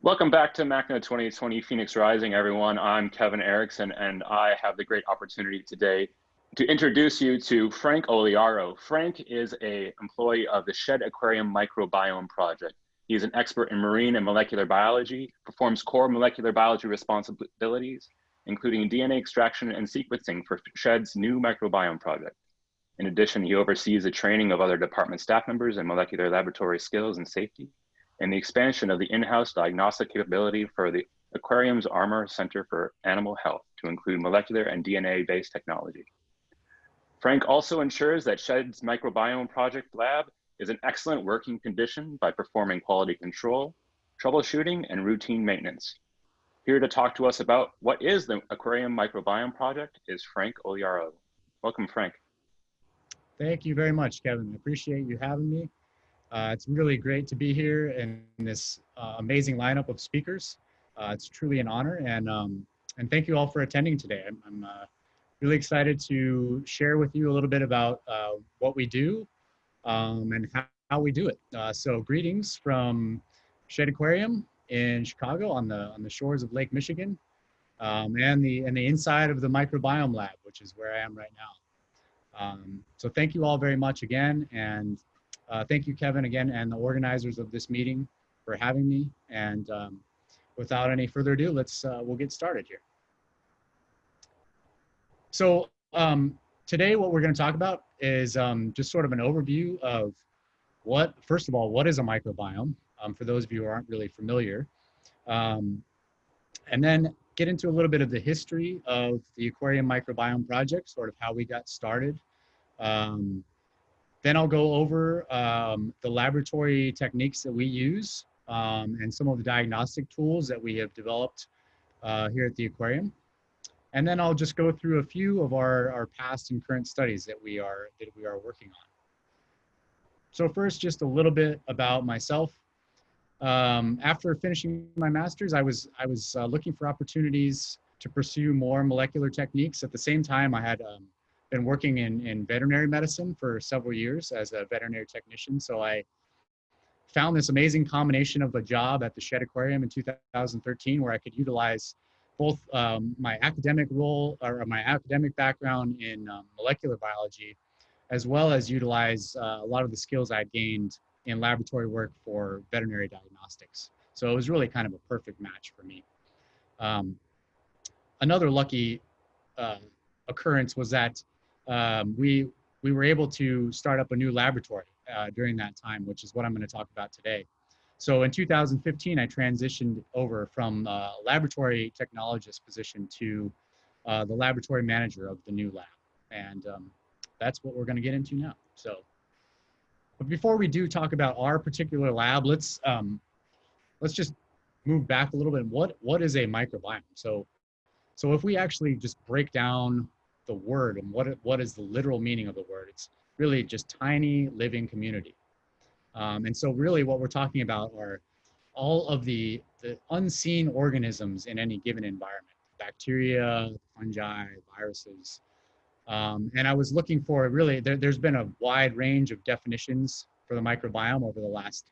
Welcome back to MACNA 2020 Phoenix Rising, everyone. I'm Kevin Erickson, and I have the great opportunity today to introduce you to Frank Oliaro. Frank is an employee of the Shed Aquarium Microbiome Project. He is an expert in marine and molecular biology, performs core molecular biology responsibilities, including DNA extraction and sequencing for Shed's new microbiome project. In addition, he oversees the training of other department staff members in molecular laboratory skills and safety, and the expansion of the in-house diagnostic capability for the Aquarium's Armor Center for Animal Health to include molecular and DNA-based technology. Frank also ensures that Shed's Microbiome Project Lab is in excellent working condition by performing quality control, troubleshooting, and routine maintenance. Here to talk to us about what is the Aquarium Microbiome Project is Frank Oliaro. Welcome, Frank. Thank you very much, Kevin. I appreciate you having me. It's really great to be here in this amazing lineup of speakers. It's truly an honor, and thank you all for attending today. I'm really excited to share with you a little bit about what we do and how we do it. So greetings from Shed Aquarium in Chicago on the shores of Lake Michigan, and the inside of the Microbiome Lab, which is where I am right now. So thank you all very much again, and thank you, Kevin, again, and the organizers of this meeting for having me. And without any further ado, we'll get started here. So today, what we're going to talk about is just sort of an overview of first of all, what is a microbiome, for those of you who aren't really familiar, and then get into a little bit of the history of the Aquarium Microbiome Project, sort of how we got started. Then I'll go over the laboratory techniques that we use and some of the diagnostic tools that we have developed here at the aquarium. And then I'll just go through a few of our past and current studies that we are working on. So first, just a little bit about myself. After finishing my master's, I was looking for opportunities to pursue more molecular techniques. At the same time, I had been working in veterinary medicine for several years as a veterinary technician. So I found this amazing combination of a job at the Shed Aquarium in 2013, where I could utilize both my academic role or my academic background in molecular biology, as well as utilize a lot of the skills I gained in laboratory work for veterinary diagnostics. So it was really kind of a perfect match for me. Another lucky occurrence was that we were able to start up a new laboratory during that time, which is what I'm going to talk about today. So in 2015, I transitioned over from a laboratory technologist position to the laboratory manager of the new lab. And that's what we're going to get into now. So, but before we do talk about our particular lab, let's just move back a little bit. What is a microbiome? So if we actually just break down the word and what is the literal meaning of the word, it's really just tiny living community. And so really what we're talking about are all of the unseen organisms in any given environment: bacteria, fungi, viruses. And I was looking for really, there's been a wide range of definitions for the microbiome over the last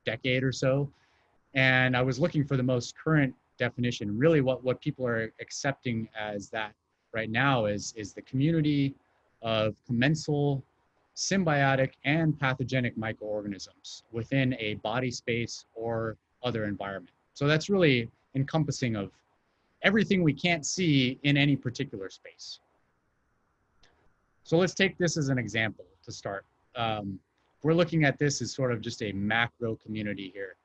decade or so. And I was looking for the most current definition. Really what people are accepting as that right now is the community of commensal, symbiotic, and pathogenic microorganisms within a body space or other environment. So that's really encompassing of everything we can't see in any particular space. So let's take this as an example to start. We're looking at this as sort of just a macro community here,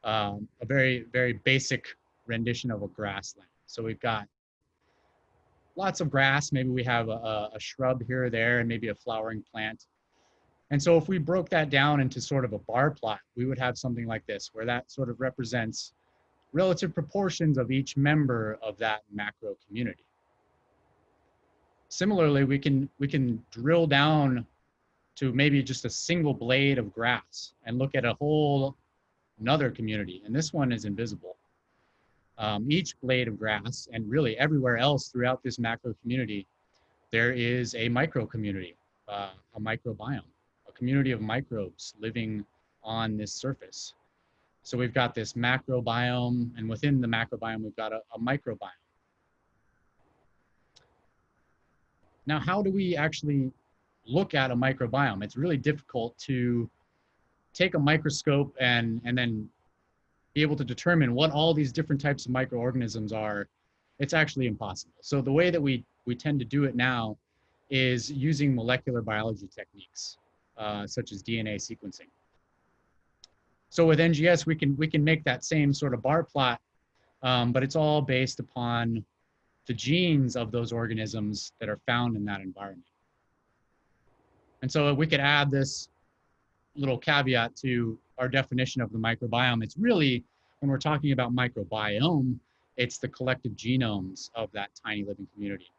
a very, very basic rendition of a grassland. So we've got lots of grass. Maybe we have a shrub here or there, and maybe a flowering plant. And so if we broke that down into sort of a bar plot, we would have something like this, where that sort of represents relative proportions of each member of that macro community. Similarly, we can drill down to maybe just a single blade of grass and look at a whole another community, and this one is invisible. Each blade of grass, and really everywhere else throughout this macro community, there is a micro community, a microbiome, a community of microbes living on this surface. So we've got this macrobiome, and within the macrobiome, we've got a microbiome. Now, how do we actually look at a microbiome? It's really difficult to take a microscope and then be able to determine what all these different types of microorganisms are. It's actually impossible. So the way that we tend to do it now is using molecular biology techniques, such as DNA sequencing. So with NGS, we can make that same sort of bar plot, but it's all based upon the genes of those organisms that are found in that environment. And so we could add this little caveat to our definition of the microbiome. It's really, when we're talking about microbiome, it's the collective genomes of that tiny living community.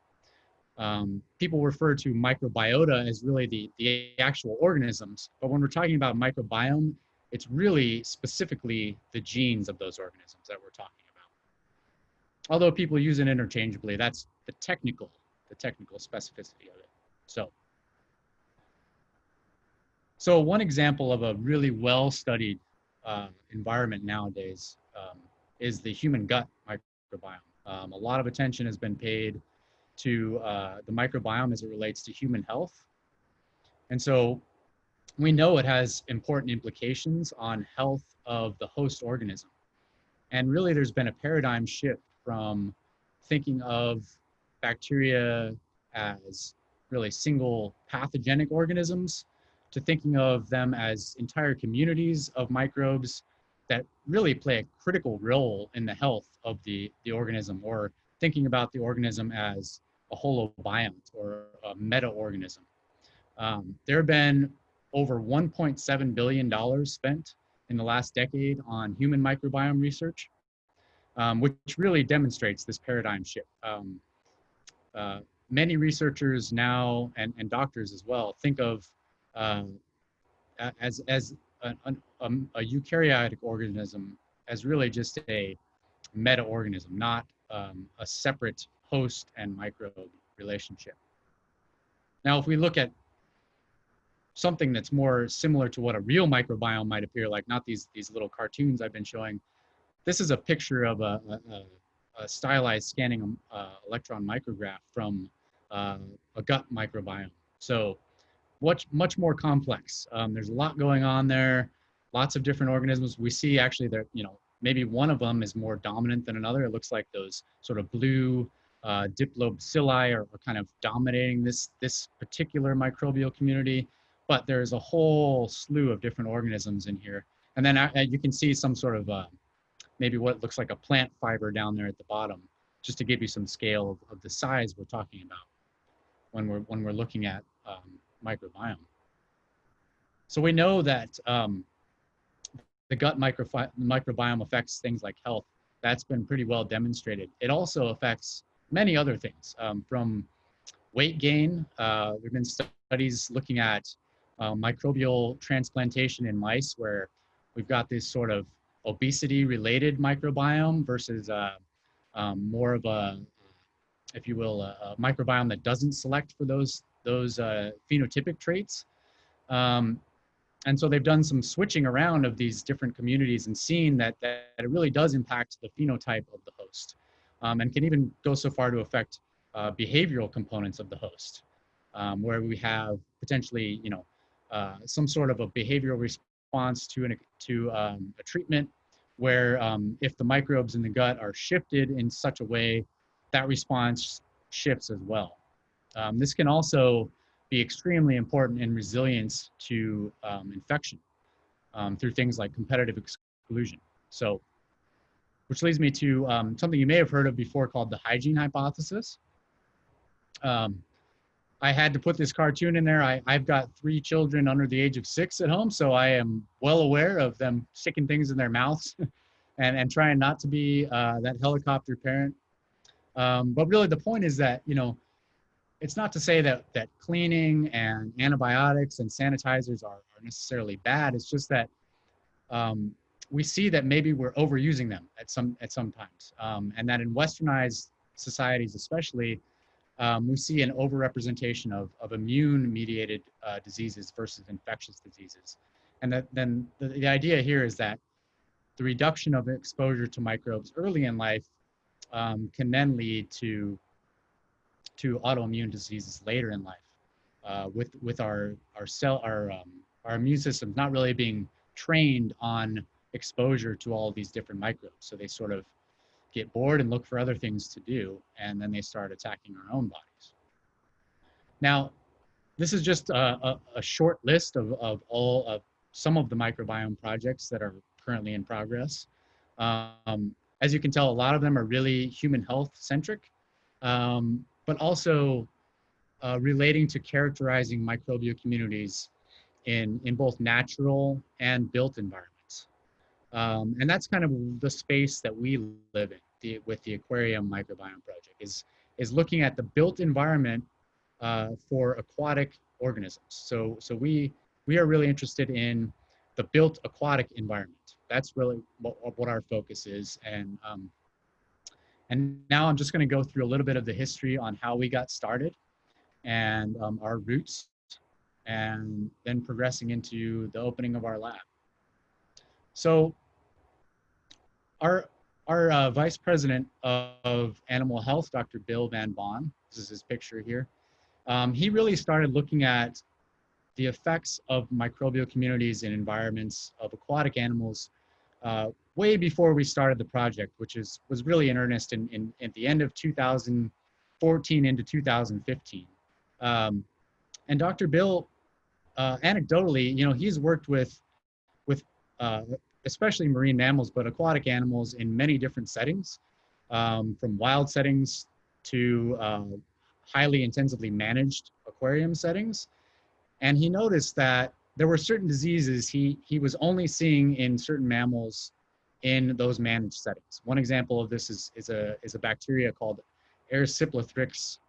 People refer to microbiota as really the actual organisms, but when we're talking about microbiome, it's really specifically the genes of those organisms that we're talking about. Although people use it interchangeably, that's the technical specificity of it. So one example of a really well-studied environment nowadays is the human gut microbiome. A lot of attention has been paid to the microbiome as it relates to human health. And so we know it has important implications on health of the host organism. And really there's been a paradigm shift from thinking of bacteria as really single pathogenic organisms to thinking of them as entire communities of microbes that really play a critical role in the health of the organism, or thinking about the organism as a holobiont or a meta-organism. There have been over $1.7 billion spent in the last decade on human microbiome research, which really demonstrates this paradigm shift. Many researchers now, and doctors as well, think of as a eukaryotic organism as really just a meta-organism, not a separate host and microbe relationship. Now, if we look at something that's more similar to what a real microbiome might appear like, not these little cartoons I've been showing, this is a picture of a stylized scanning electron micrograph from a gut microbiome. So much more complex. There's a lot going on there, lots of different organisms. We see actually that, maybe one of them is more dominant than another. It looks like those sort of blue diplobacilli are kind of dominating this particular microbial community, but there's a whole slew of different organisms in here. And then you can see some sort of maybe what looks like a plant fiber down there at the bottom, just to give you some scale of the size we're talking about when we're looking at microbiome. So we know that the gut microbiome affects things like health. That's been pretty well demonstrated. It also affects many other things, from weight gain. There have been studies looking at microbial transplantation in mice, where we've got this sort of obesity-related microbiome versus more of a, if you will, a microbiome that doesn't select for those phenotypic traits. And so they've done some switching around of these different communities and seen that it really does impact the phenotype of the host, and can even go so far to affect behavioral components of the host, where we have potentially, some sort of a behavioral response to a treatment, where if the microbes in the gut are shifted in such a way, that response shifts as well. This can also be extremely important in resilience to infection through things like competitive exclusion. So, which leads me to something you may have heard of before called the hygiene hypothesis. I had to put this cartoon in there. I've got 3 children under the age of 6 at home, so I am well aware of them sticking things in their mouths and trying not to be that helicopter parent. But really the point is that, it's not to say that cleaning and antibiotics and sanitizers are necessarily bad. It's just that we see that maybe we're overusing them at some times, and that in westernized societies especially, we see an overrepresentation of immune-mediated diseases versus infectious diseases. And then the idea here is that the reduction of exposure to microbes early in life can then lead to autoimmune diseases later in life, with our immune systems not really being trained on exposure to all of these different microbes. So they sort of get bored and look for other things to do, and then they start attacking our own bodies. Now, this is just a short list of some of the microbiome projects that are currently in progress. As you can tell, a lot of them are really human health centric, but also relating to characterizing microbial communities in both natural and built environments. And that's kind of the space that we live in with the Aquarium Microbiome Project, is looking at the built environment for aquatic organisms. So we are really interested in the built aquatic environment. That's really what our focus is. And now I'm just going to go through a little bit of the history on how we got started and our roots, and then progressing into the opening of our lab. So our Vice President of Animal Health, Dr. Bill Van Bon, this is his picture here, he really started looking at the effects of microbial communities in environments of aquatic animals way before we started the project, which was really in earnest at the end of 2014 into 2015. And Dr. Bill, anecdotally, he's worked with especially marine mammals, but aquatic animals in many different settings, from wild settings to highly intensively managed aquarium settings. And he noticed that there were certain diseases he was only seeing in certain mammals in those managed settings. One example of this is a bacteria called Erysipelathrix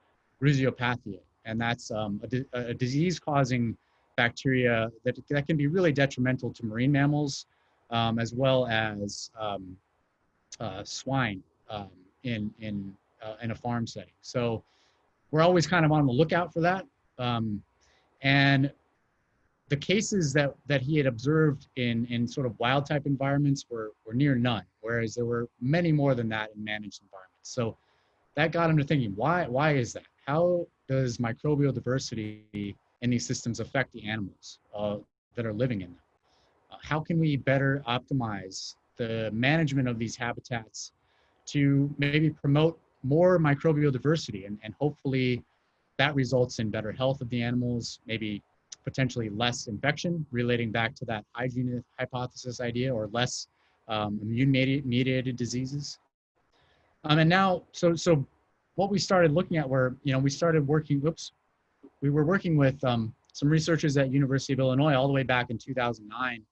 rhizopathia, and that's a disease-causing bacteria that can be really detrimental to marine mammals, as well as swine in a farm setting. So we're always kind of on the lookout for that. And the cases that he had observed in sort of wild type environments were near none, whereas there were many more than that in managed environments. So that got him to thinking, why is that? How does microbial diversity in these systems affect the animals that are living in them? How can we better optimize the management of these habitats to maybe promote more microbial diversity, and hopefully that results in better health of the animals, maybe potentially less infection, relating back to that hygiene hypothesis idea, or less immune-mediated diseases. And now, so what we started looking at were, we started working, we were working with some researchers at University of Illinois all the way back in 2009,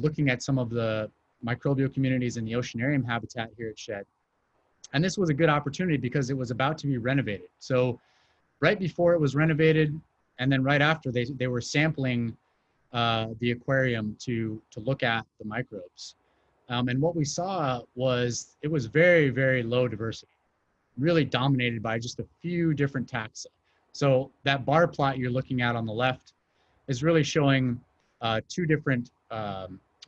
looking at some of the microbial communities in the oceanarium habitat here at Shed. And this was a good opportunity because it was about to be renovated. So right before it was renovated, and then right after, they were sampling the aquarium to look at the microbes. And what we saw was it was very, very low diversity, really dominated by just a few different taxa. So that bar plot you're looking at on the left is really showing two different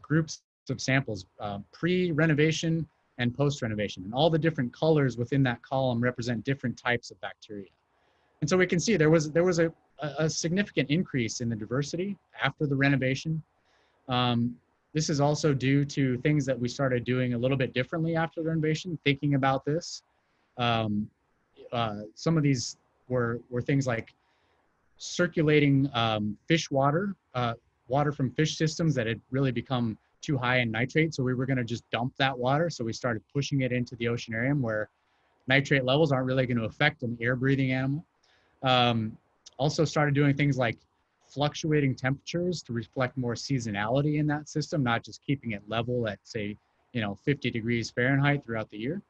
groups of samples, pre-renovation and post-renovation. And all the different colors within that column represent different types of bacteria. And so we can see there was a significant increase in the diversity after the renovation. This is also due to things that we started doing a little bit differently after the renovation, thinking about this. Some of these were things like circulating fish water, water from fish systems that had really become too high in nitrate. So we were going to just dump that water. So we started pushing it into the oceanarium where nitrate levels aren't really going to affect an air-breathing animal. Also started doing things like fluctuating temperatures to reflect more seasonality in that system, not just keeping it level at, say, 50 degrees Fahrenheit throughout the year.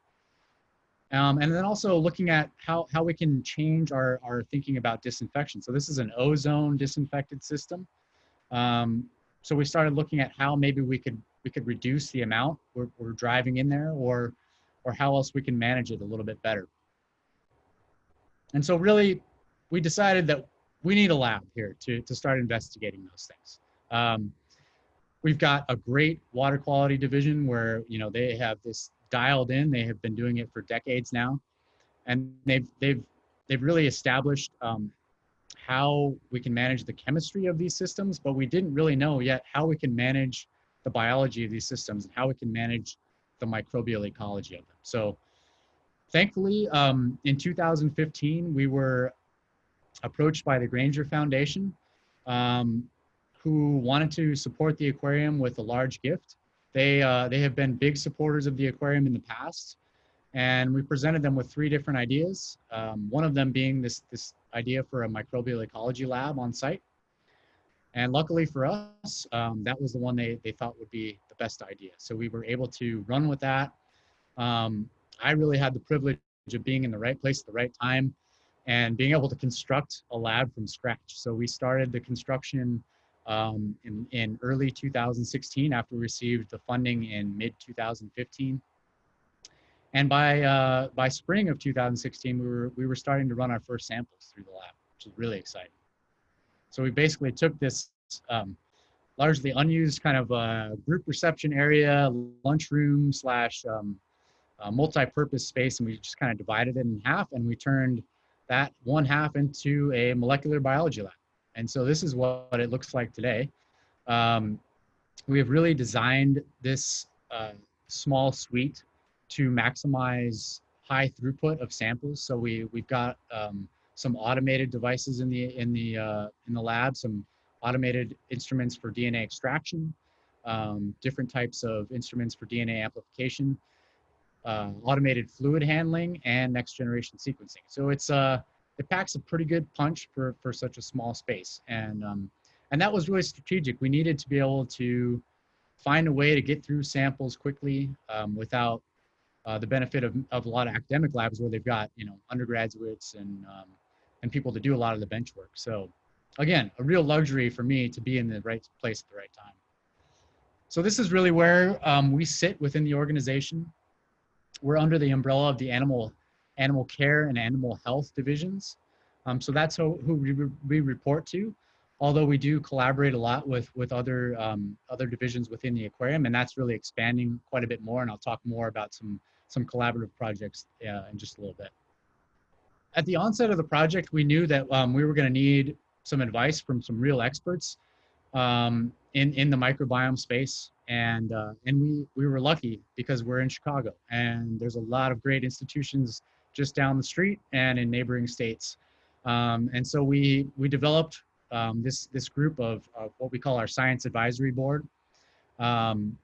And then also looking at how we can change our thinking about disinfection. So this is an ozone disinfected system. So we started looking at how maybe we could reduce the amount we're driving in there, or how else we can manage it a little bit better. And so really, we decided that we need a lab here to start investigating those things. We've got a great water quality division where, you know, they have this dialed in. They have been doing it for decades now, and they've really established how we can manage the chemistry of these systems, but we didn't really know yet how we can manage the biology of these systems and how we can manage the microbial ecology of them. So thankfully, in 2015, we were approached by the Granger Foundation, who wanted to support the aquarium with a large gift. They have been big supporters of the aquarium in the past, and we presented them with 3 different ideas. One of them being this idea for a microbial ecology lab on site. And luckily for us, that was the one they thought would be the best idea. So we were able to run with that. I really had the privilege of being in the right place at the right time and being able to construct a lab from scratch. So we started the construction in early 2016 after we received the funding in mid 2015. And by spring of 2016, we were starting to run our first samples through the lab, which is really exciting. So we basically took this largely unused kind of group reception area, lunchroom slash multi-purpose space, and we just kind of divided it in half, and we turned that one half into a molecular biology lab. And so this is what it looks like today. We have really designed this small suite to maximize high throughput of samples. So we've got some automated devices in the lab, some automated instruments for DNA extraction, different types of instruments for DNA amplification, automated fluid handling, and next generation sequencing. So it packs a pretty good punch for such a small space, and that was really strategic. We needed to be able to find a way to get through samples quickly without the benefit of a lot of academic labs where they've got, you know, undergraduates and people to do a lot of the bench work. So again, a real luxury for me to be in the right place at the right time. So this is really where we sit within the organization. We're under the umbrella of the animal care and animal health divisions. So that's who we report to, although we do collaborate a lot with other divisions within the aquarium, and that's really expanding quite a bit more, and I'll talk more about some collaborative projects in just a little bit. At the onset of the project, we knew that we were going to need some advice from some real experts in the microbiome space, and we were lucky because we're in Chicago, and there's a lot of great institutions just down the street and in neighboring states, and so we developed this group of what we call our science advisory board, from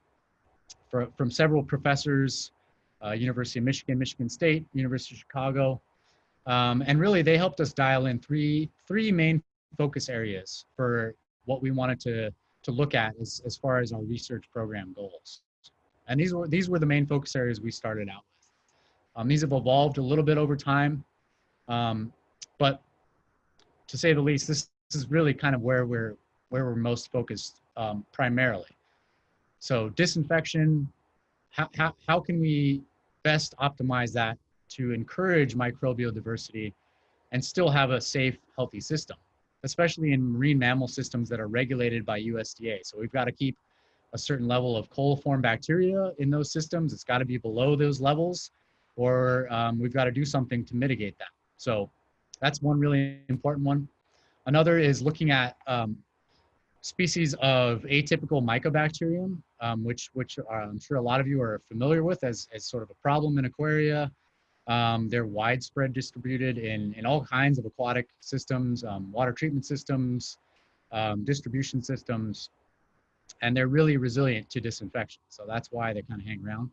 several professors, University of Michigan, Michigan State, University of Chicago, and really they helped us dial in three main focus areas for what we wanted to look at as far as our research program goals. And these were the main focus areas we started out with. These have evolved a little bit over time, but to say the least, this is really kind of where we're most focused primarily. So disinfection, how can we best optimize that to encourage microbial diversity and still have a safe, healthy system, especially in marine mammal systems that are regulated by USDA. So we've got to keep a certain level of coliform bacteria in those systems. It's got to be below those levels, or we've got to do something to mitigate that. So that's one really important one. Another is looking at species of atypical mycobacterium, which I'm sure a lot of you are familiar with as sort of a problem in aquaria. They're widespread distributed in all kinds of aquatic systems, water treatment systems, distribution systems, and they're really resilient to disinfection. So that's why they kind of hang around.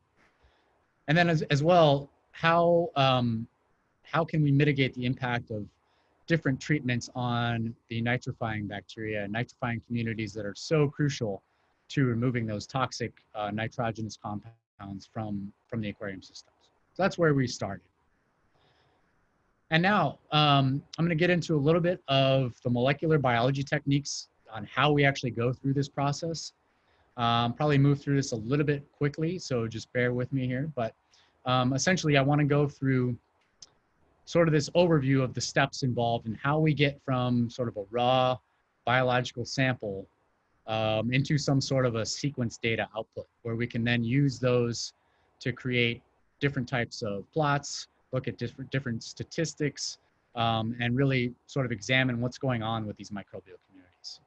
And then as well, how can we mitigate the impact of different treatments on the nitrifying bacteria, nitrifying communities that are so crucial to removing those toxic nitrogenous compounds from the aquarium systems. So that's where we started. And now I'm going to get into a little bit of the molecular biology techniques on how we actually go through this process. Probably move through this a little bit quickly, so just bear with me here. But essentially, I want to go through sort of this overview of the steps involved in how we get from sort of a raw biological sample into some sort of a sequence data output, where we can then use those to create different types of plots, look at different statistics, and really sort of examine what's going on with these microbial communities.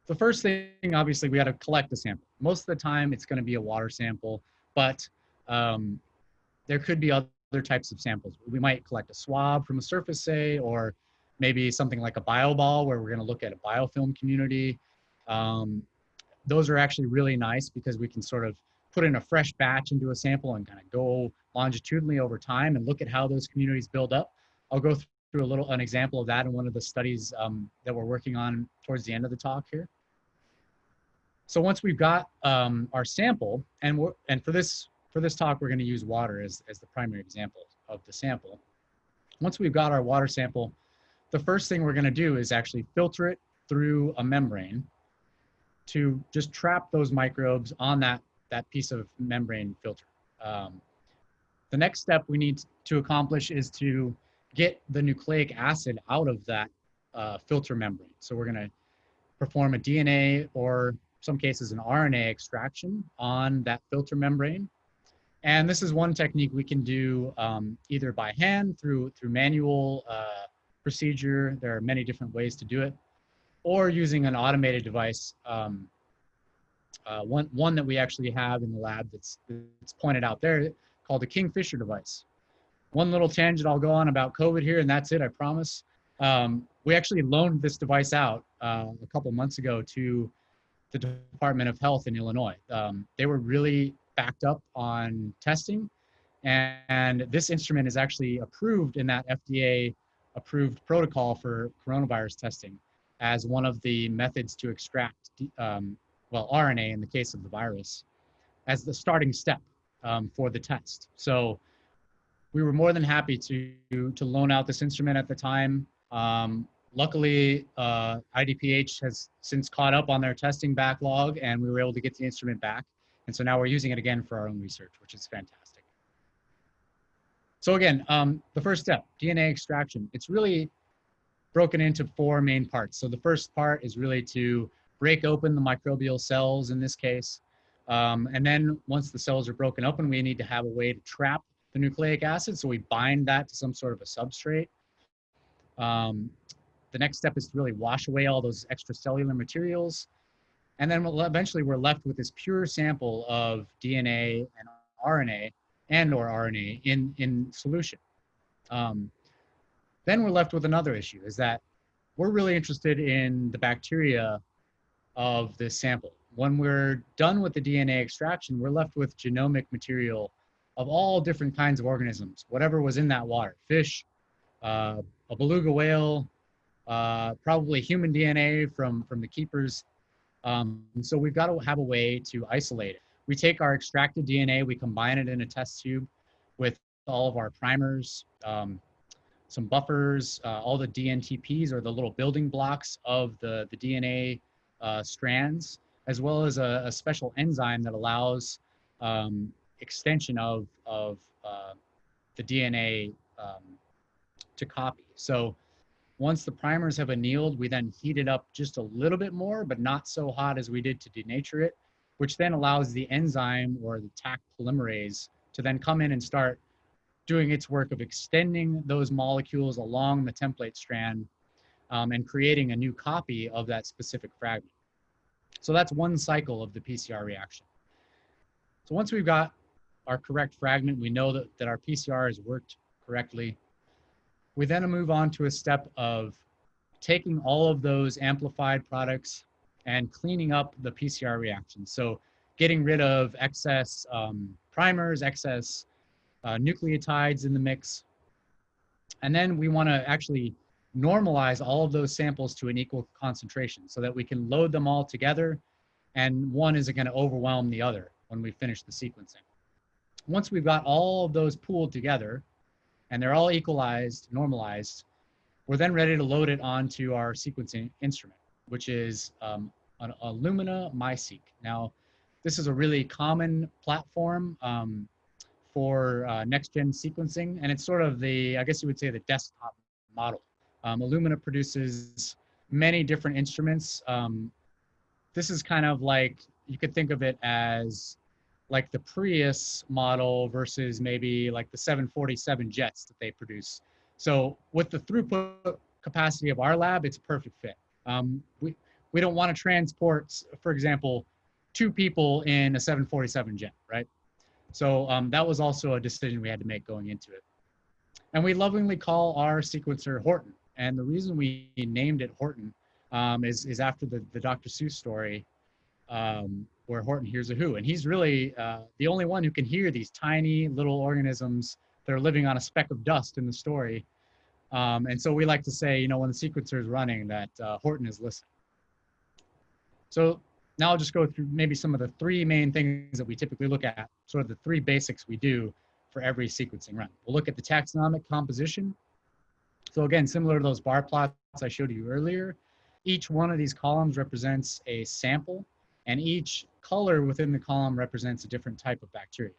The first thing, obviously, we got to collect the sample. Most of the time, it's going to be a water sample, but there could be other types of samples. We might collect a swab from a surface, say, or maybe something like a bioball, where we're going to look at a biofilm community. Those are actually really nice because we can sort of put in a fresh batch into a sample and kind of go longitudinally over time and look at how those communities build up. I'll go through an example of that in one of the studies that we're working on towards the end of the talk here. So once we've got our sample, and for this talk, we're going to use water as the primary example of the sample. Once we've got our water sample, the first thing we're going to do is actually filter it through a membrane to just trap those microbes on that piece of membrane filter. The next step we need to accomplish is to get the nucleic acid out of that filter membrane. So we're going to perform a DNA, or some cases an RNA extraction on that filter membrane. And this is one technique we can do either by hand through manual procedure. There are many different ways to do it, or using an automated device. One that we actually have in the lab that's pointed out there, called the Kingfisher device. One little tangent I'll go on about COVID here, and that's it, I promise. We actually loaned this device out a couple months ago to the Department of Health in Illinois. They were really backed up on testing, and this instrument is actually approved in that FDA approved protocol for coronavirus testing as one of the methods to extract RNA in the case of the virus as the starting step for the test. So we were more than happy to loan out this instrument at the time. Luckily, IDPH has since caught up on their testing backlog, and we were able to get the instrument back. And so now we're using it again for our own research, which is fantastic. So again, the first step, DNA extraction. It's really broken into 4 main parts. So the first part is really to break open the microbial cells in this case. And then once the cells are broken open, we need to have a way to trap the nucleic acid. So we bind that to some sort of a substrate. The next step is to really wash away all those extracellular materials. And then eventually we're left with this pure sample of DNA and RNA or RNA in solution. Then we're left with another issue, is that we're really interested in the bacteria of this sample. When we're done with the DNA extraction, we're left with genomic material of all different kinds of organisms, whatever was in that water: fish, a beluga whale, probably human DNA from the keepers. So we've got to have a way to isolate it. We take our extracted DNA, we combine it in a test tube with all of our primers, some buffers, all the DNTPs, or the little building blocks of the DNA strands, as well as a special enzyme that allows extension of the DNA to copy. So once the primers have annealed, we then heat it up just a little bit more, but not so hot as we did to denature it, which then allows the enzyme or the Taq polymerase to then come in and start doing its work of extending those molecules along the template strand and creating a new copy of that specific fragment. So that's one cycle of the PCR reaction. So once we've got our correct fragment, we know that our PCR has worked correctly. We then move on to a step of taking all of those amplified products and cleaning up the PCR reaction. So getting rid of excess primers, excess nucleotides in the mix. And then we want to actually normalize all of those samples to an equal concentration so that we can load them all together, and one isn't going to overwhelm the other when we finish the sequencing. Once we've got all of those pooled together and they're all equalized, normalized, we're then ready to load it onto our sequencing instrument, which is an Illumina MySeq. Now, this is a really common platform for next-gen sequencing, and it's sort of I guess you would say, the desktop model. Illumina produces many different instruments this is kind of like, you could think of it as like the Prius model versus maybe like the 747 jets that they produce. So with the throughput capacity of our lab, it's a perfect fit. We don't want to transport, for example, 2 people in a 747 jet, right? So that was also a decision we had to make going into it. And we lovingly call our sequencer Horton. And the reason we named it Horton is after the Dr. Seuss story, where Horton hears a who. And he's really the only one who can hear these tiny little organisms that are living on a speck of dust in the story. And so we like to say, you know, when the sequencer is running, that Horton is listening. So now I'll just go through maybe some of the 3 main things that we typically look at, sort of the 3 basics we do for every sequencing run. We'll look at the taxonomic composition. So again, similar to those bar plots I showed you earlier, each one of these columns represents a sample, and each color within the column represents a different type of bacteria.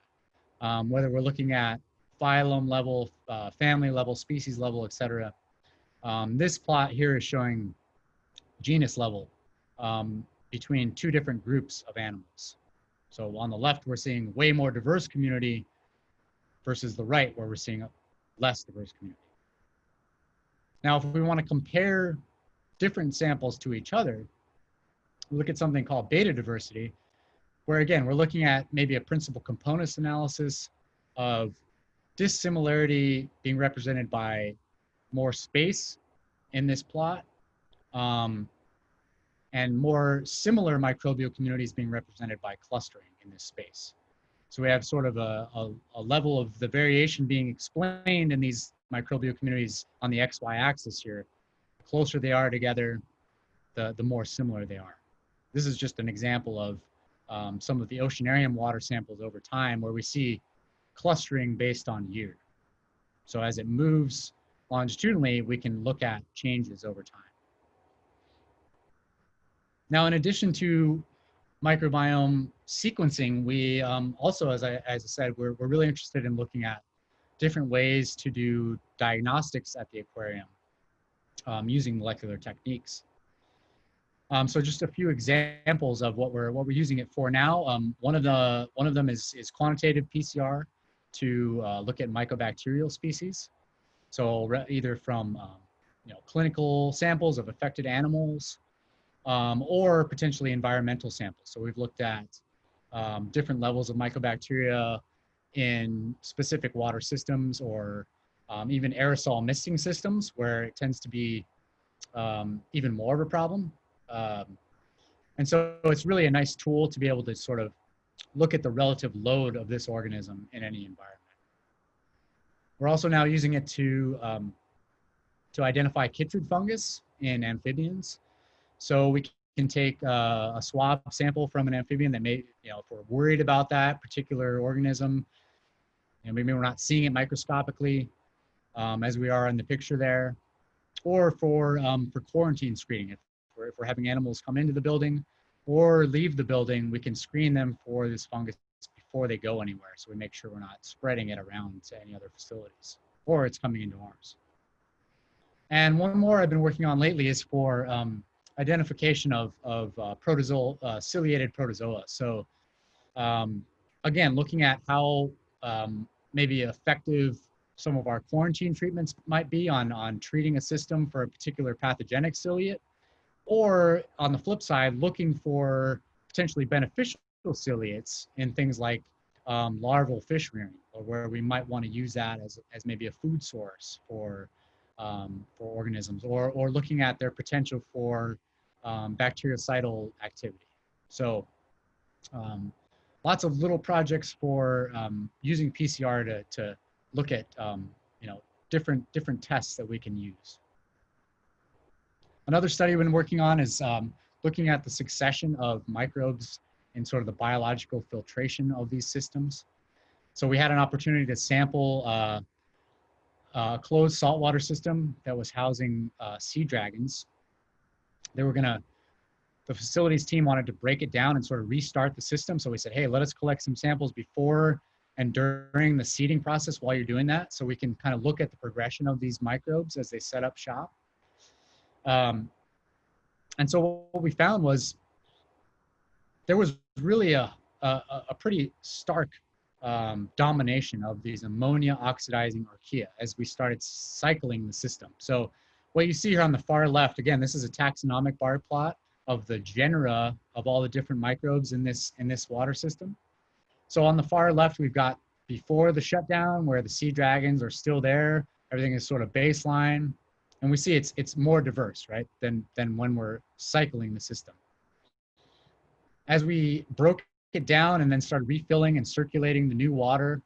Whether we're looking at phylum level, family level, species level, etc. This plot here is showing genus level between 2 different groups of animals. So on the left, we're seeing way more diverse community versus the right, where we're seeing a less diverse community. Now, if we want to compare different samples to each other, we look at something called beta diversity, where again, we're looking at maybe a principal components analysis of dissimilarity being represented by more space in this plot, and more similar microbial communities being represented by clustering in this space. So we have sort of a level of the variation being explained in these microbial communities on the XY axis here. The closer they are together, the more similar they are. This is just an example of some of the oceanarium water samples over time, where we see clustering based on year. So as it moves longitudinally, we can look at changes over time. Now, in addition to microbiome sequencing, we also, as I said, we're really interested in looking at different ways to do diagnostics at the aquarium using molecular techniques. So just a few examples of what we're using it for now. One of them is quantitative PCR to look at mycobacterial species. So either from clinical samples of affected animals, or potentially environmental samples. So we've looked at different levels of mycobacteria in specific water systems, or even aerosol misting systems, where it tends to be even more of a problem. And so it's really a nice tool to be able to sort of look at the relative load of this organism in any environment. We're also now using it to identify chytrid fungus in amphibians. So we can take a swab sample from an amphibian that may, if we're worried about that particular organism, and maybe we're not seeing it microscopically, as we are in the picture there, or for quarantine screening. If we're having animals come into the building or leave the building, we can screen them for this fungus before they go anywhere. So we make sure we're not spreading it around to any other facilities, or it's coming into ours. And one more I've been working on lately is for identification of protozoal, ciliated protozoa. So again, looking at how maybe effective some of our quarantine treatments might be on treating a system for a particular pathogenic ciliate, or on the flip side, looking for potentially beneficial ciliates in things like larval fish rearing, or where we might want to use that as maybe a food source for organisms, or looking at their potential for bactericidal activity. So lots of little projects for using PCR to look at different tests that we can use. Another study we've been working on is looking at the succession of microbes in sort of the biological filtration of these systems. So we had an opportunity to sample a closed saltwater system that was housing sea dragons. The facilities team wanted to break it down and sort of restart the system. So we said, hey, let us collect some samples before and during the seeding process while you're doing that, so we can kind of look at the progression of these microbes as they set up shop. And so what we found was there was really a pretty stark domination of these ammonia oxidizing archaea as we started cycling the system. So what you see here on the far left, again, this is a taxonomic bar plot of the genera of all the different microbes in this water system. So on the far left, we've got before the shutdown, where the sea dragons are still there. Everything is sort of baseline. And we see it's more diverse, right, than when we're cycling the system. As we broke it down and then started refilling and circulating the new water,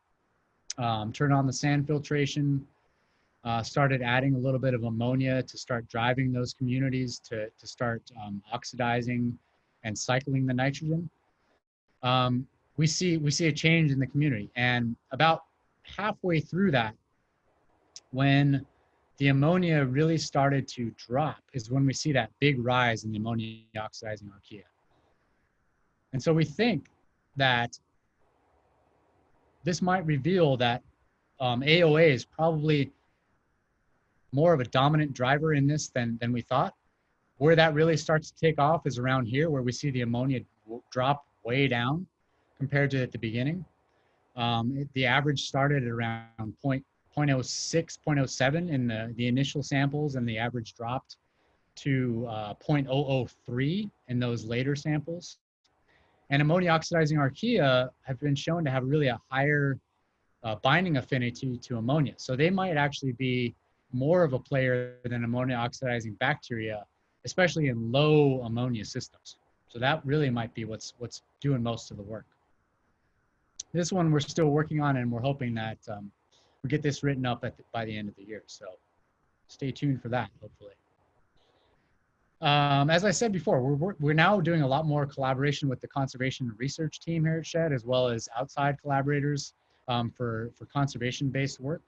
turned on the sand filtration, started adding a little bit of ammonia to start driving those communities to start oxidizing and cycling the nitrogen. We see a change in the community. And about halfway through that, when the ammonia really started to drop, is when we see that big rise in the ammonia oxidizing archaea. And so we think that this might reveal that AOA is probably more of a dominant driver in this than we thought. Where that really starts to take off is around here, where we see the ammonia drop way down compared to at the beginning. The average started at around 0.06, 0.07 in the initial samples, and the average dropped to 0.003 in those later samples. And ammonia oxidizing archaea have been shown to have really a higher binding affinity to ammonia. So they might actually be more of a player than ammonia oxidizing bacteria, especially in low ammonia systems. So that really might be what's doing most of the work. This one we're still working on, and we're hoping that we get this written up by the end of the year. So stay tuned for that, hopefully. As I said before, we're now doing a lot more collaboration with the conservation and research team here at SHED, as well as outside collaborators for conservation-based work.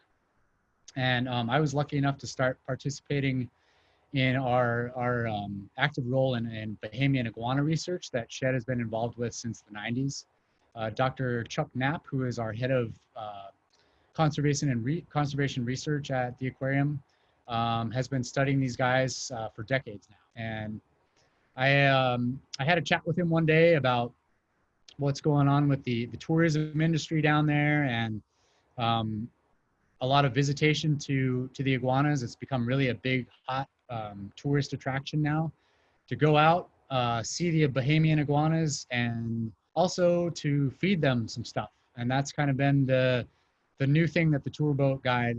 And I was lucky enough to start participating in our active role in Bahamian iguana research that SHED has been involved with since the 90s. Dr. Chuck Knapp, who is our head of conservation research at the aquarium, has been studying these guys for decades now. And I had a chat with him one day about what's going on with the tourism industry down there, and a lot of visitation to the iguanas. It's become really a big, hot tourist attraction now to go out, see the Bahamian iguanas, and also to feed them some stuff. And that's kind of been the new thing that the tour boat guide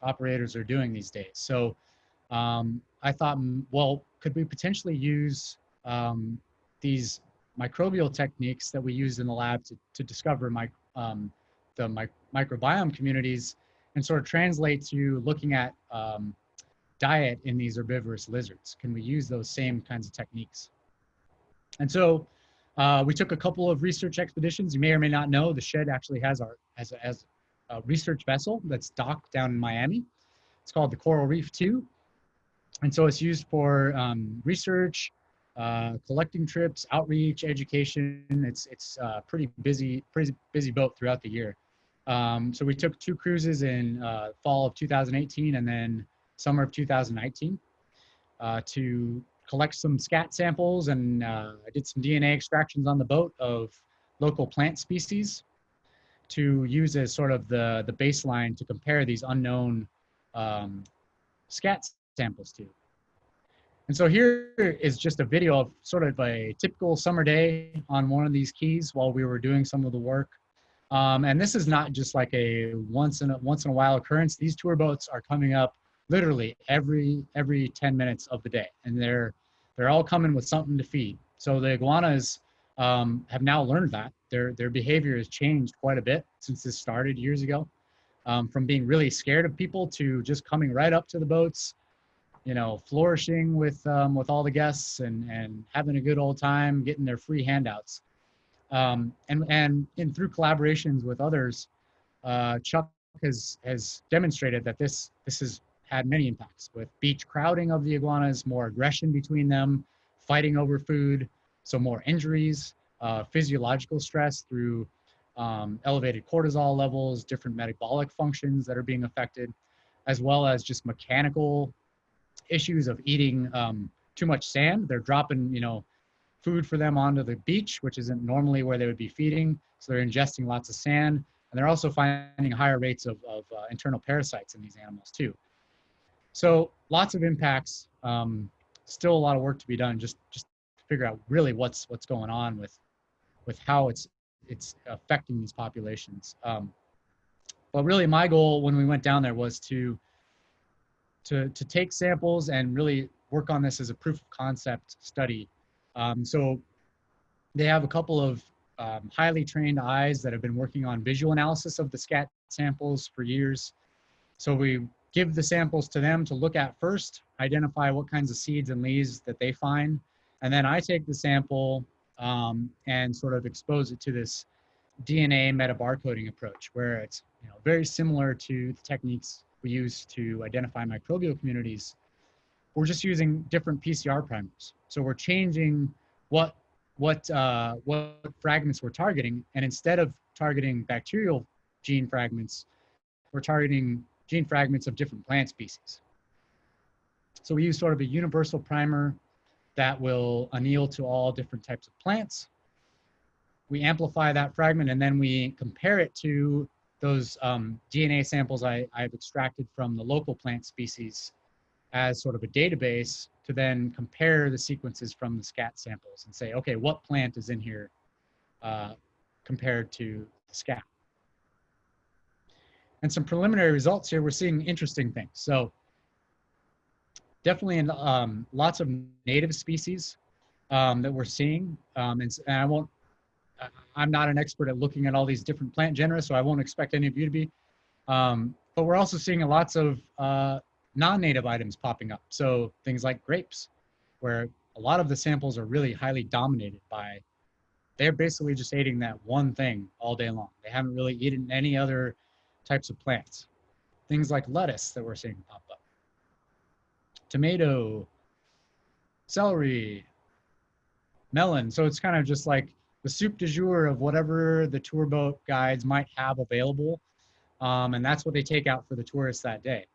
operators are doing these days. So I thought, well, could we potentially use these microbial techniques that we used in the lab to discover the microbiome communities and sort of translate to looking at diet in these herbivorous lizards? Can we use those same kinds of techniques? And so we took a couple of research expeditions. You may or may not know, the SHED actually has a research vessel that's docked down in Miami. It's called the Coral Reef 2. And so it's used for research, collecting trips, outreach, education. It's a pretty busy boat throughout the year. So we took 2 cruises in fall of 2018 and then summer of 2019 to collect some scat samples, and I did some DNA extractions on the boat of local plant species to use as sort of the baseline to compare these unknown scat samples to. And so here is just a video of sort of a typical summer day on one of these keys while we were doing some of the work. And this is not just like a once in a while occurrence. These tour boats are coming up literally every 10 minutes of the day, and they're all coming with something to feed. So the iguanas have now learned that their behavior has changed quite a bit since this started years ago, from being really scared of people to just coming right up to the boats, you know, flourishing with all the guests and having a good old time, getting their free handouts. And through collaborations with others, Chuck has demonstrated that this has had many impacts, with beach crowding of the iguanas, more aggression between them, fighting over food, so more injuries, physiological stress through elevated cortisol levels, different metabolic functions that are being affected, as well as just mechanical issues of eating too much sand. They're dropping, you know, food for them onto the beach, which isn't normally where they would be feeding. So they're ingesting lots of sand, and they're also finding higher rates of internal parasites in these animals too. So lots of impacts, still a lot of work to be done just to figure out really what's going on with how it's affecting these populations. But really my goal when we went down there was to take samples and really work on this as a proof of concept study. So they have a couple of highly trained eyes that have been working on visual analysis of the scat samples for years. So we give the samples to them to look at first, identify what kinds of seeds and leaves that they find. And then I take the sample and sort of expose it to this DNA metabarcoding approach, where it's very similar to the techniques we use to identify microbial communities. We're just using different PCR primers. So we're changing what fragments we're targeting, and instead of targeting bacterial gene fragments, we're targeting gene fragments of different plant species. So we use sort of a universal primer that will anneal to all different types of plants. We amplify that fragment, and then we compare it to those DNA samples I've extracted from the local plant species as sort of a database to then compare the sequences from the scat samples and say, okay, what plant is in here compared to the scat? And some preliminary results here, we're seeing interesting things. So definitely in lots of native species that we're seeing, and I'm not an expert at looking at all these different plant genera, so I won't expect any of you to be. But we're also seeing lots of non-native items popping up. So things like grapes, where a lot of the samples are really highly dominated by, they're basically just eating that one thing all day long. They haven't really eaten any other types of plants. Things like lettuce that we're seeing pop up. Tomato, celery, melon. So it's kind of just like the soup du jour of whatever the tour boat guides might have available. And that's what they take out for the tourists that day.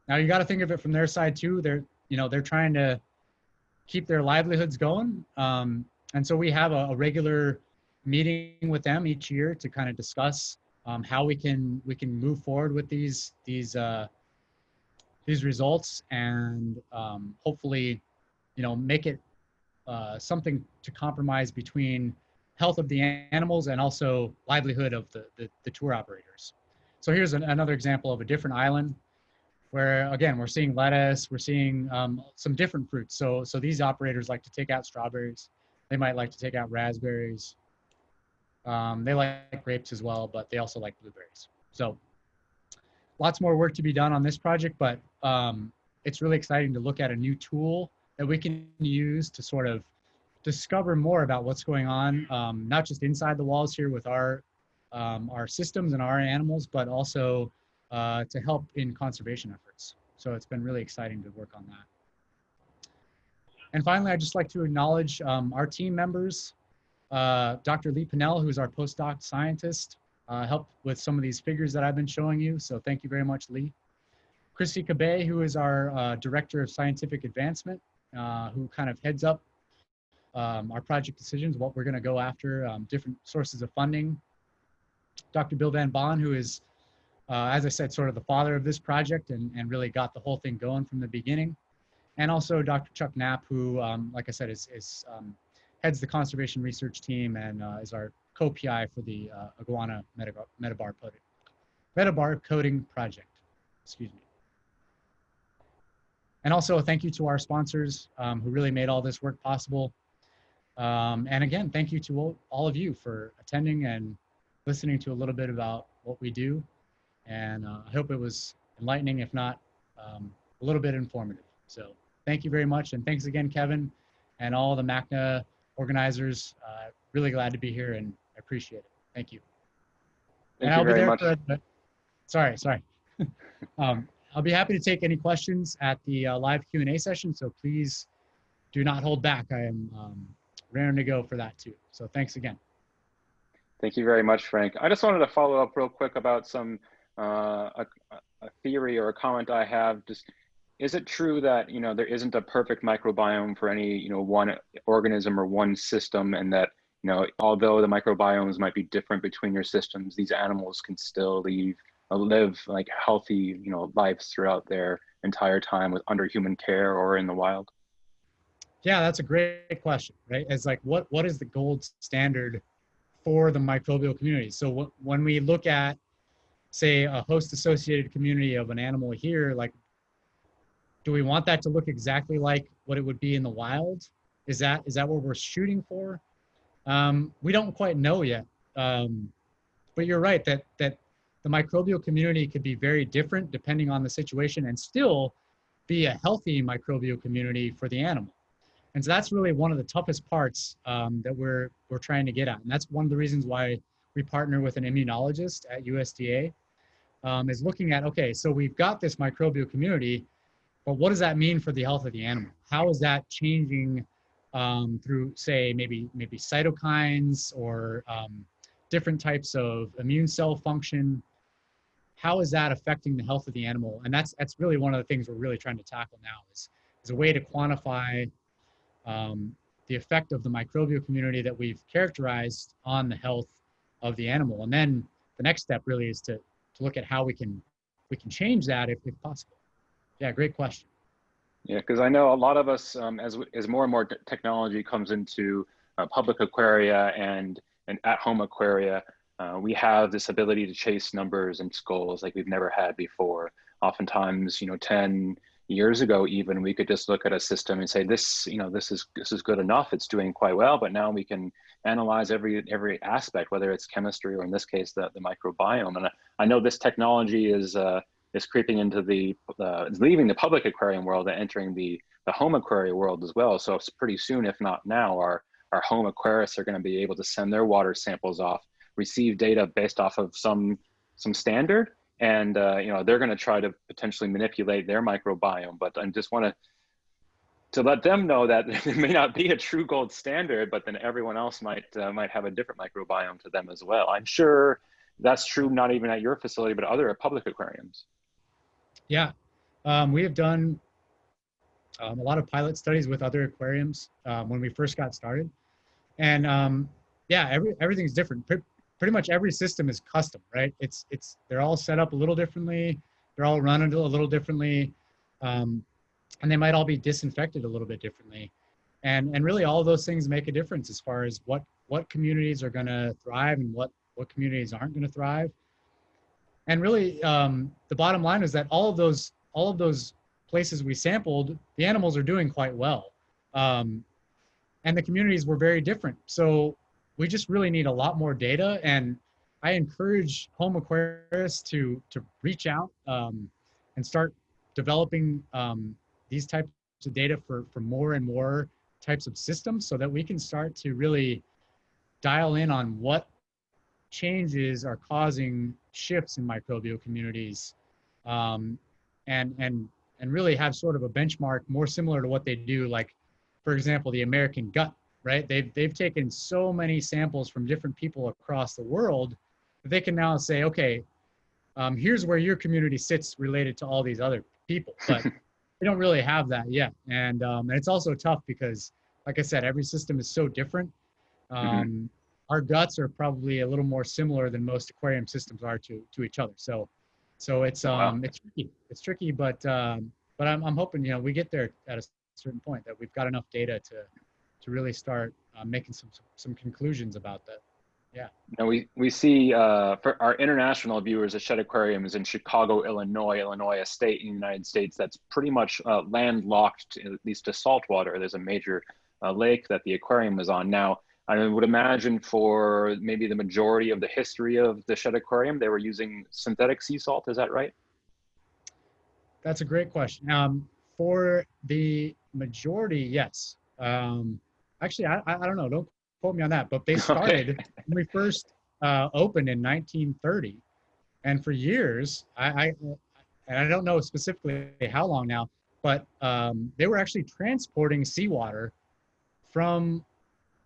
Now you got to think of it from their side too. They're trying to keep their livelihoods going. And so we have a regular meeting with them each year to kind of discuss how we can move forward with these results, and hopefully, make it something to compromise between health of the animals and also livelihood of the tour operators. So here's another example of a different island where, again, we're seeing lettuce, we're seeing some different fruits. So these operators like to take out strawberries. They might like to take out raspberries. They like grapes as well, but they also like blueberries. So lots more work to be done on this project, but it's really exciting to look at a new tool that we can use to sort of discover more about what's going on, not just inside the walls here with our systems and our animals, but also to help in conservation efforts. So it's been really exciting to work on that. And finally, I'd just like to acknowledge our team members. Dr. Lee Pinnell, who's our postdoc scientist, helped with some of these figures that I've been showing you. So thank you very much, Lee. Christy Cabay, who is our Director of Scientific Advancement, who kind of heads up our project decisions, what we're going to go after, different sources of funding. Dr. Bill Van Bon, who is, as I said, sort of the father of this project and really got the whole thing going from the beginning. And also Dr. Chuck Knapp, who, like I said, heads the conservation research team and is our co-PI for the iguana metabarcoding project. Excuse me. And also a thank you to our sponsors who really made all this work possible. And again, thank you to all of you for attending and listening to a little bit about what we do. And I hope it was enlightening, if not a little bit informative. So thank you very much. And thanks again, Kevin, and all the MACNA organizers. Really glad to be here and I appreciate it. Thank you. Thank you very much. Sorry. I'll be happy to take any questions at the live Q&A session. So please do not hold back. I am raring to go for that too. So thanks again. Thank you very much, Frank. I just wanted to follow up real quick about some a theory or a comment I have. Just is it true that, there isn't a perfect microbiome for any, one organism or one system, and that, although the microbiomes might be different between your systems, these animals can still live like healthy, lives throughout their entire time under human care or in the wild? Yeah, that's a great question, right? It's like, what is the gold standard for the microbial community? So when we look at, say, a host-associated community of an animal here, like, do we want that to look exactly like what it would be in the wild? Is that what we're shooting for? We don't quite know yet. But you're right that the microbial community could be very different depending on the situation and still be a healthy microbial community for the animal. And so that's really one of the toughest parts that we're trying to get at. And that's one of the reasons why we partner with an immunologist at USDA, is looking at, okay, so we've got this microbial community, but what does that mean for the health of the animal? How is that changing through, say, maybe cytokines or different types of immune cell function? How is that affecting the health of the animal? And that's really one of the things we're really trying to tackle now is a way to quantify the effect of the microbial community that we've characterized on the health of the animal. And then the next step really is to look at how we can change that if possible. Yeah, great question. Yeah, because I know a lot of us, as more and more technology comes into public aquaria and at-home aquaria, we have this ability to chase numbers and skulls like we've never had before. Oftentimes, 10 years ago, even, we could just look at a system and say, this is good enough. It's doing quite well. But now we can analyze every aspect, whether it's chemistry or in this case, the microbiome. And I know this technology is creeping into is leaving the public aquarium world and entering the home aquarium world as well. So it's pretty soon, if not now, our home aquarists are going to be able to send their water samples off, receive data based off of some standard, and they're going to try to potentially manipulate their microbiome. But I just want to let them know that it may not be a true gold standard, but then everyone else might have a different microbiome to them as well. I'm sure that's true not even at your facility, but other public aquariums. Yeah, we have done a lot of pilot studies with other aquariums when we first got started, and yeah, everything's different. Pretty much every system is custom, right? They're all set up a little differently. They're all run a little differently, and they might all be disinfected a little bit differently, and really all of those things make a difference as far as what communities are going to thrive and what communities aren't going to thrive. And really, the bottom line is that all of those places we sampled, the animals are doing quite well, and the communities were very different. So we just really need a lot more data, and I encourage home aquarists to reach out and start developing these types of data for more and more types of systems, so that we can start to really dial in on what changes are causing shifts in microbial communities, and really have sort of a benchmark more similar to what they do, like, for example, the American gut, right? They've taken so many samples from different people across the world that they can now say, okay, here's where your community sits related to all these other people, but they don't really have that yet. And it's also tough because, like I said, every system is so different. Our guts are probably a little more similar than most aquarium systems are to each other. So it's Wow. it's tricky, but I'm hoping we get there at a certain point, that we've got enough data to really start making some conclusions about that. Yeah. Now we see for our international viewers, the Shed Aquarium is in Chicago, Illinois, a state in the United States that's pretty much landlocked, at least to saltwater. There's a major lake that the aquarium is on. Now, I would imagine for maybe the majority of the history of the Shed Aquarium, they were using synthetic sea salt. Is that right? That's a great question. For the majority, yes. Actually, I don't know. Don't quote me on that. But they started Okay. when we first opened in 1930, and for years, and I don't know specifically how long now, but they were actually transporting seawater from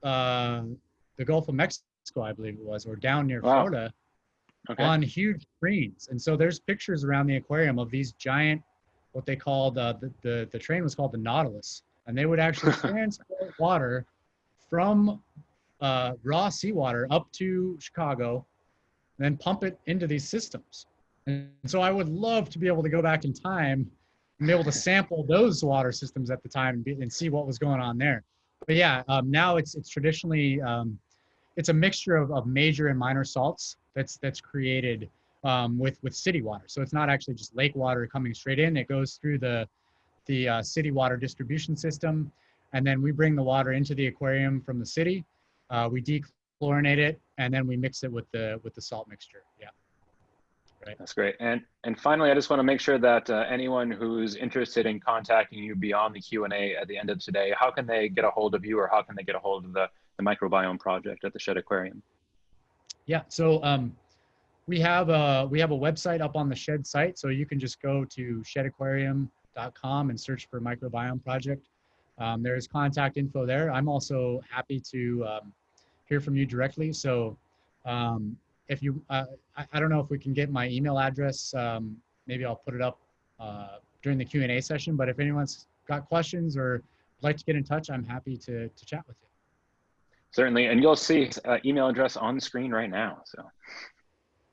the Gulf of Mexico, I believe it was, or down near Wow. Florida, Okay. on huge screens. And so there's pictures around the aquarium of these giant what they called, the train was called the Nautilus. And they would actually transport water from raw seawater up to Chicago, and then pump it into these systems. And so I would love to be able to go back in time and be able to sample those water systems at the time and see what was going on there. But yeah, now it's traditionally, it's a mixture of major and minor salts that's created with city water. So it's not actually just lake water coming straight in. It goes through the city water distribution system, and then we bring the water into the aquarium from the city. We dechlorinate it, and then we mix it with the salt mixture. Yeah. Right. That's great. And finally, I just want to make sure that anyone who's interested in contacting you beyond the Q&A at the end of today, how can they get a hold of you, or how can they get a hold of the microbiome project at the Shed Aquarium? Yeah. So we have a website up on the Shed site, so you can just go to shedaquarium.com and search for microbiome project. There's contact info there. I'm also happy to hear from you directly. So if you, I don't know if we can get my email address. Maybe I'll put it up during the Q&A session, but if anyone's got questions or would like to get in touch, I'm happy to chat with you. Certainly, and you'll see email address on the screen right now. So